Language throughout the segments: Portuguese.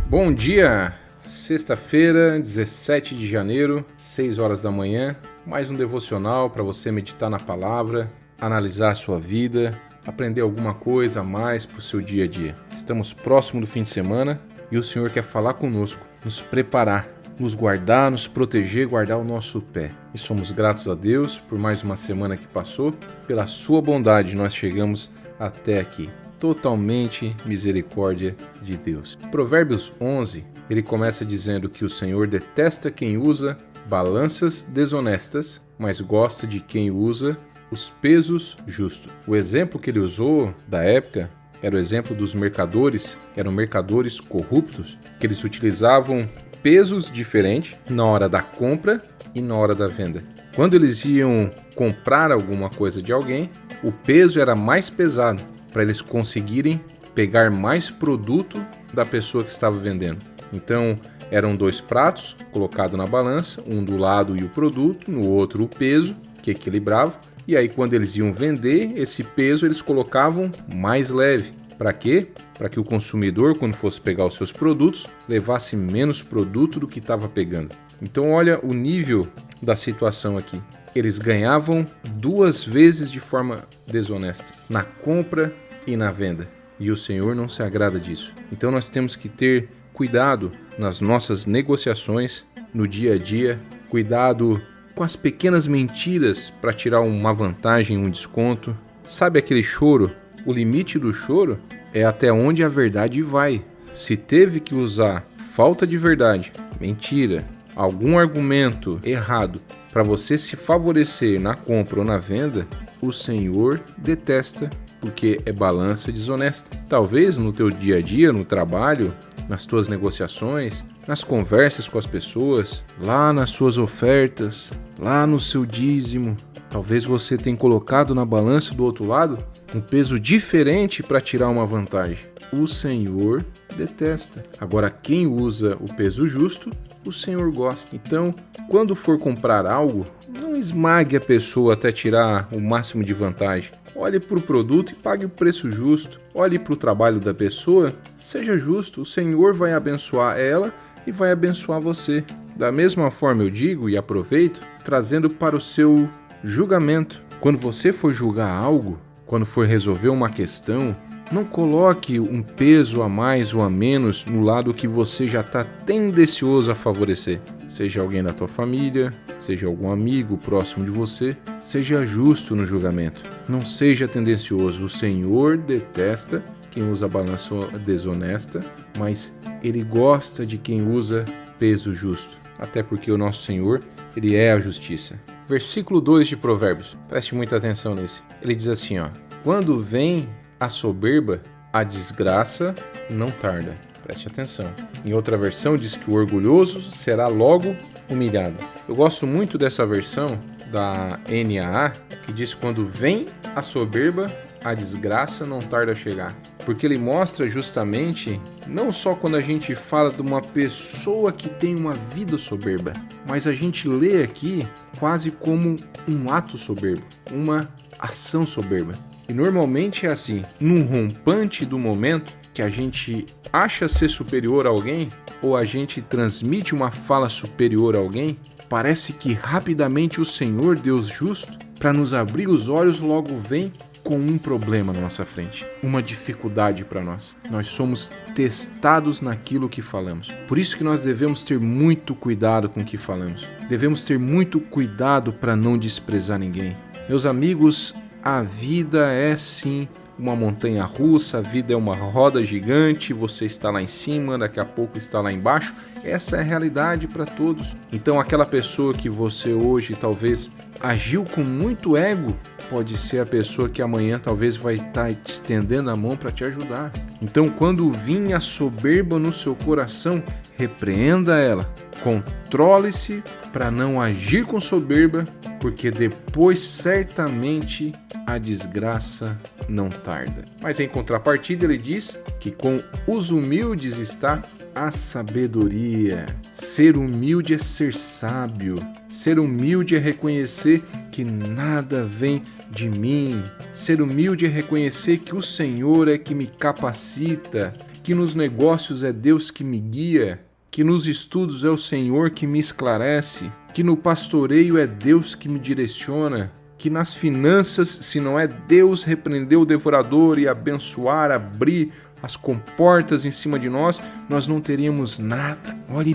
Bom dia! Sexta-feira, 17 de janeiro, 6 horas da manhã. Mais um devocional para você meditar na palavra, analisar a sua vida, aprender alguma coisa a mais para o seu dia a dia. Estamos próximo do fim de semana e o Senhor quer falar conosco, nos preparar, nos guardar, nos proteger, guardar o nosso pé. E somos gratos a Deus por mais uma semana que passou. Pela sua bondade nós chegamos até aqui. Totalmente misericórdia de Deus. Provérbios 11, ele começa dizendo que o Senhor detesta quem usa balanças desonestas, mas gosta de quem usa os pesos justos. O exemplo que ele usou da época era o exemplo dos mercadores, que eram mercadores corruptos, que eles utilizavam pesos diferentes na hora da compra e na hora da venda. Quando eles iam comprar alguma coisa de alguém, o peso era mais pesado, para eles conseguirem pegar mais produto da pessoa que estava vendendo. Então, eram 2 pratos colocados na balança, um do lado e o produto, no outro o peso, que equilibrava. E aí, quando eles iam vender, esse peso eles colocavam mais leve. Para quê? Para que o consumidor, quando fosse pegar os seus produtos, levasse menos produto do que estava pegando. Então, olha o nível da situação aqui. Eles ganhavam 2 vezes de forma desonesta, na compra e na venda. E o Senhor não se agrada disso. Então nós temos que ter cuidado nas nossas negociações, no dia a dia, cuidado com as pequenas mentiras para tirar uma vantagem, um desconto. Sabe aquele choro? O limite do choro é até onde a verdade vai. Se teve que usar falta de verdade, mentira, algum argumento errado para você se favorecer na compra ou na venda, o Senhor detesta, porque é balança desonesta. Talvez no teu dia a dia, no trabalho, nas tuas negociações, nas conversas com as pessoas, lá nas suas ofertas, lá no seu dízimo, talvez você tenha colocado na balança do outro lado um peso diferente para tirar uma vantagem. O Senhor detesta. Agora, quem usa o peso justo, o Senhor gosta. Então, quando for comprar algo, não esmague a pessoa até tirar o máximo de vantagem. Olhe para o produto e pague o preço justo. Olhe para o trabalho da pessoa, seja justo. O Senhor vai abençoar ela e vai abençoar você. Da mesma forma eu digo e aproveito, trazendo para o seu julgamento. Quando você for julgar algo, quando for resolver uma questão, não coloque um peso a mais ou a menos no lado que você já está tendencioso a favorecer. Seja alguém da tua família, seja algum amigo próximo de você, seja justo no julgamento. Não seja tendencioso. O Senhor detesta quem usa balança desonesta, mas Ele gosta de quem usa peso justo. Até porque o nosso Senhor, Ele é a justiça. Versículo 2 de Provérbios. Preste muita atenção nesse. Ele diz assim, quando vem a soberba, a desgraça não tarda. Preste atenção. Em outra versão diz que o orgulhoso será logo humilhado. Eu gosto muito dessa versão da NAA, que diz que quando vem a soberba, a desgraça não tarda a chegar. Porque ele mostra justamente, não só quando a gente fala de uma pessoa que tem uma vida soberba, mas a gente lê aqui quase como um ato soberbo, uma ação soberba. E normalmente é assim, num rompante do momento que a gente acha ser superior a alguém, ou a gente transmite uma fala superior a alguém, parece que rapidamente o Senhor, Deus justo, para nos abrir os olhos, logo vem com um problema na nossa frente, uma dificuldade para nós. Nós somos testados naquilo que falamos. Por isso que nós devemos ter muito cuidado com o que falamos. Devemos ter muito cuidado para não desprezar ninguém. Meus amigos, a vida é sim uma montanha russa, a vida é uma roda gigante, você está lá em cima, daqui a pouco está lá embaixo. Essa é a realidade para todos. Então aquela pessoa que você hoje talvez agiu com muito ego, pode ser a pessoa que amanhã talvez vai estar te estendendo a mão para te ajudar. Então quando vir a soberba no seu coração, repreenda ela, controle-se para não agir com soberba, porque depois certamente a desgraça não tarda. Mas em contrapartida ele diz que com os humildes está a sabedoria. Ser humilde é ser sábio. Ser humilde é reconhecer que nada vem de mim. Ser humilde é reconhecer que o Senhor é que me capacita, que nos negócios é Deus que me guia, que nos estudos é o Senhor que me esclarece, que no pastoreio é Deus que me direciona, que nas finanças, se não é Deus repreender o devorador e abençoar, abrir as comportas em cima de nós, nós não teríamos nada. Olhe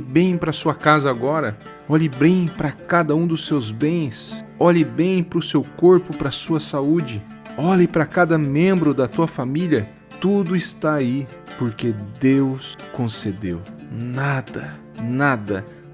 bem para sua casa agora, olhe bem para cada um dos seus bens, olhe bem para o seu corpo, para a sua saúde, olhe para cada membro da tua família, tudo está aí, porque Deus concedeu. Nada,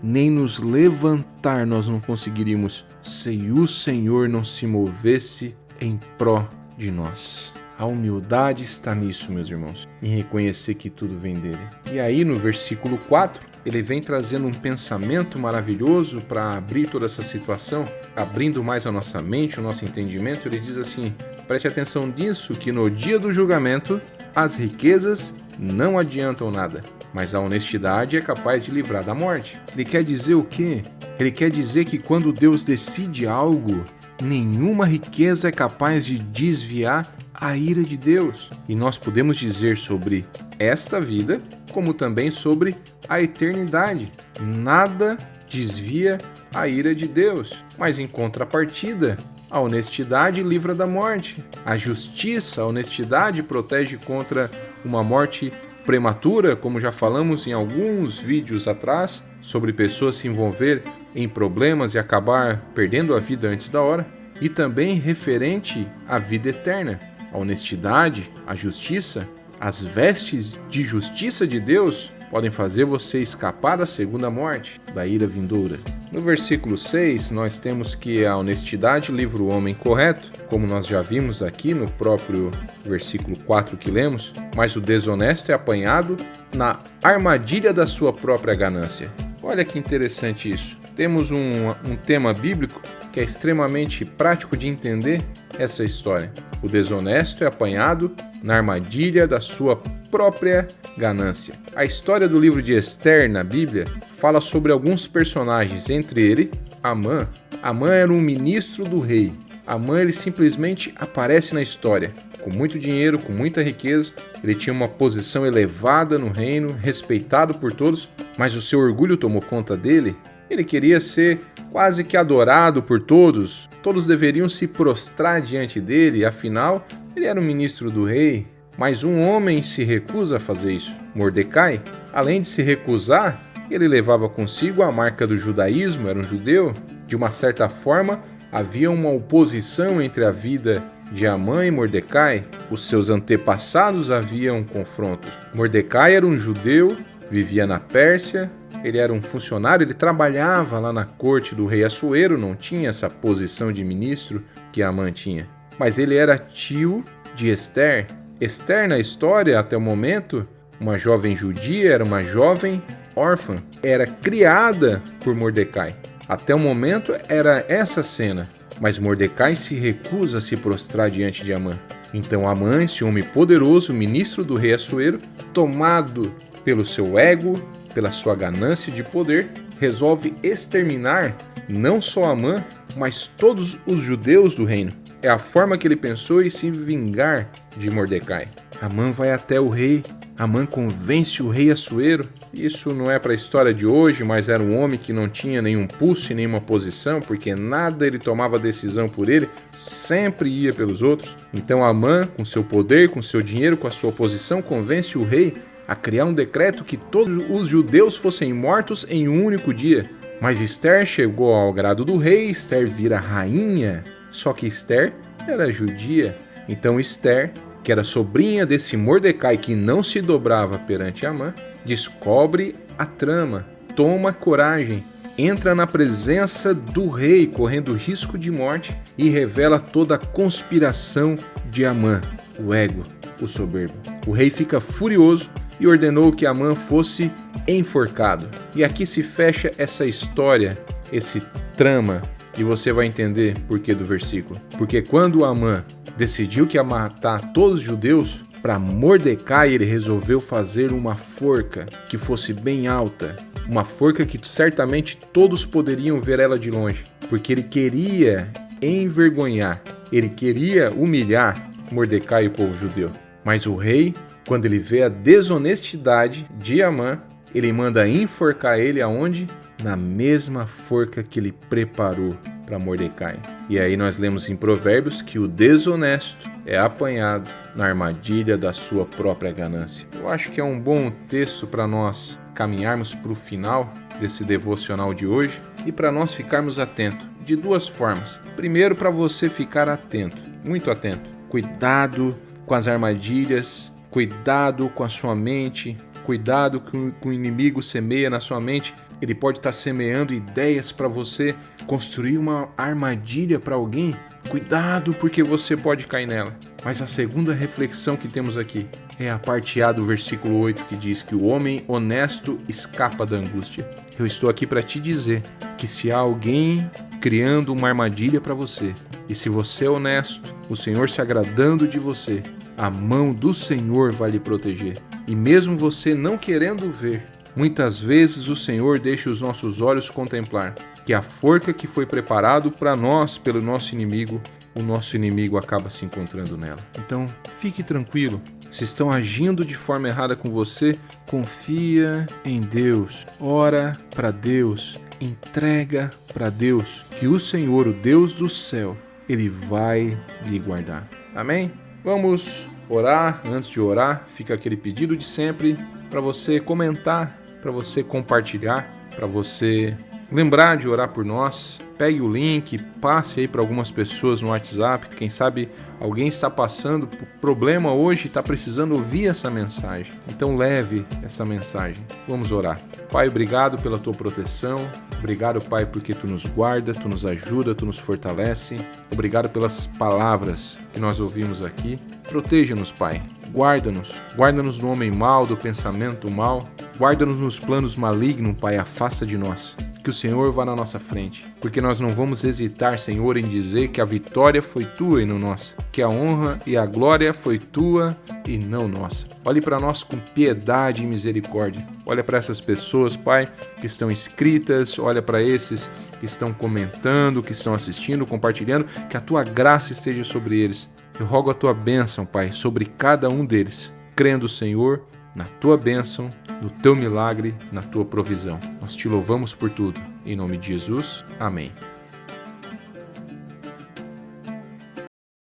nem nos levantar nós não conseguiríamos se o Senhor não se movesse em pró de nós. A humildade está nisso, meus irmãos, em reconhecer que tudo vem dele. E aí, no versículo 4, ele vem trazendo um pensamento maravilhoso para abrir toda essa situação, abrindo mais a nossa mente, o nosso entendimento. Ele diz assim: preste atenção nisso, que no dia do julgamento, as riquezas não adiantam nada, mas a honestidade é capaz de livrar da morte. Ele quer dizer o quê? Ele quer dizer que quando Deus decide algo, nenhuma riqueza é capaz de desviar a ira de Deus. E nós podemos dizer sobre esta vida, como também sobre a eternidade. Nada desvia a ira de Deus. Mas em contrapartida, a honestidade livra da morte. A justiça, a honestidade protege contra uma morte prematura, como já falamos em alguns vídeos atrás, sobre pessoas se envolver em problemas e acabar perdendo a vida antes da hora. E também referente à vida eterna. A honestidade, a justiça, as vestes de justiça de Deus podem fazer você escapar da segunda morte, da ira vindoura. No versículo 6, nós temos que a honestidade livra o homem correto, como nós já vimos aqui no próprio versículo 4 que lemos, mas o desonesto é apanhado na armadilha da sua própria ganância. Olha que interessante isso. Temos um tema bíblico que é extremamente prático de entender essa história. O desonesto é apanhado na armadilha da sua própria ganância. A história do livro de Esther na Bíblia fala sobre alguns personagens, entre eles Amã. Amã era um ministro do rei. Amã ele simplesmente aparece na história. Com muito dinheiro, com muita riqueza, ele tinha uma posição elevada no reino, respeitado por todos, mas o seu orgulho tomou conta dele. Ele queria ser quase que adorado por todos. Todos deveriam se prostrar diante dele, afinal, ele era um ministro do rei. Mas um homem se recusa a fazer isso. Mordecai, além de se recusar, ele levava consigo a marca do judaísmo, era um judeu. De uma certa forma, havia uma oposição entre a vida de Amã e Mordecai. Os seus antepassados haviam confrontos. Mordecai era um judeu, vivia na Pérsia. Ele era um funcionário, ele trabalhava lá na corte do rei Assuero, não tinha essa posição de ministro que Amã tinha. Mas ele era tio de Esther. Esther, na história, até o momento, uma jovem judia, era uma jovem órfã, era criada por Mordecai. Até o momento era essa cena, mas Mordecai se recusa a se prostrar diante de Amã. Então Amã, esse homem poderoso, ministro do rei Assuero, tomado pelo seu ego, pela sua ganância de poder, resolve exterminar não só Amã, mas todos os judeus do reino. É a forma que ele pensou em se vingar de Mordecai. Amã vai até o rei, Amã convence o rei Assuero. Isso não é para a história de hoje, mas era um homem que não tinha nenhum pulso e nenhuma posição, porque nada ele tomava decisão por ele, sempre ia pelos outros. Então Amã, com seu poder, com seu dinheiro, com a sua posição, convence o rei a criar um decreto que todos os judeus fossem mortos em um único dia. Mas Esther chegou ao grado do rei, Esther vira rainha. Só que Esther era judia. Então Esther, que era sobrinha desse Mordecai que não se dobrava perante Amã, descobre a trama, toma coragem, entra na presença do rei correndo risco de morte e revela toda a conspiração de Amã, o ego, o soberbo. O rei fica furioso e ordenou que Amã fosse enforcado. E aqui se fecha essa história, esse trama, e você vai entender por que do versículo. Porque quando Amã decidiu que ia matar todos os judeus, para Mordecai ele resolveu fazer uma forca que fosse bem alta, uma forca que certamente todos poderiam ver ela de longe, porque ele queria envergonhar, ele queria humilhar Mordecai e o povo judeu. Mas o rei Quando ele vê a desonestidade de Amã, ele manda enforcar ele aonde? Na mesma forca que ele preparou para Mordecai. E aí nós lemos em Provérbios que o desonesto é apanhado na armadilha da sua própria ganância. Eu acho que é um bom texto para nós caminharmos para o final desse devocional de hoje e para nós ficarmos atentos de duas formas. Primeiro, para você ficar atento, muito atento. Cuidado com as armadilhas, cuidado com a sua mente, cuidado com o inimigo semeia na sua mente. Ele pode estar semeando ideias para você construir uma armadilha para alguém. Cuidado, porque você pode cair nela. Mas a segunda reflexão que temos aqui é a parte A do versículo 8, que diz que o homem honesto escapa da angústia. Eu estou aqui para te dizer que se há alguém criando uma armadilha para você, e se você é honesto, o Senhor se agradando de você, a mão do Senhor vai lhe proteger. E mesmo você não querendo ver, muitas vezes o Senhor deixa os nossos olhos contemplar que a forca que foi preparado para nós pelo nosso inimigo, o nosso inimigo acaba se encontrando nela. Então, fique tranquilo. Se estão agindo de forma errada com você, confia em Deus. Ora para Deus. Entrega para Deus. Que o Senhor, o Deus do céu, Ele vai lhe guardar. Amém? Vamos orar. Antes de orar, fica aquele pedido de sempre para você comentar, para você compartilhar, para você lembrar de orar por nós. Pegue o link, passe aí para algumas pessoas no WhatsApp. Quem sabe alguém está passando por problema hoje e está precisando ouvir essa mensagem. Então leve essa mensagem. Vamos orar. Pai, obrigado pela tua proteção. Obrigado, Pai, porque tu nos guarda, tu nos ajuda, tu nos fortalece. Obrigado pelas palavras que nós ouvimos aqui. Proteja-nos, Pai. Guarda-nos. Guarda-nos do homem mau, do pensamento mau. Guarda-nos nos planos malignos, Pai. Afasta de nós. Que o Senhor vá na nossa frente, porque nós não vamos hesitar, Senhor, em dizer que a vitória foi tua e não nossa, que a honra e a glória foi tua e não nossa. Olhe para nós com piedade e misericórdia. Olha para essas pessoas, Pai, que estão inscritas, olha para esses que estão comentando, que estão assistindo, compartilhando, que a tua graça esteja sobre eles. Eu rogo a tua bênção, Pai, sobre cada um deles, crendo, Senhor, na tua bênção, no teu milagre, na tua provisão. Nós te louvamos por tudo. Em nome de Jesus, amém.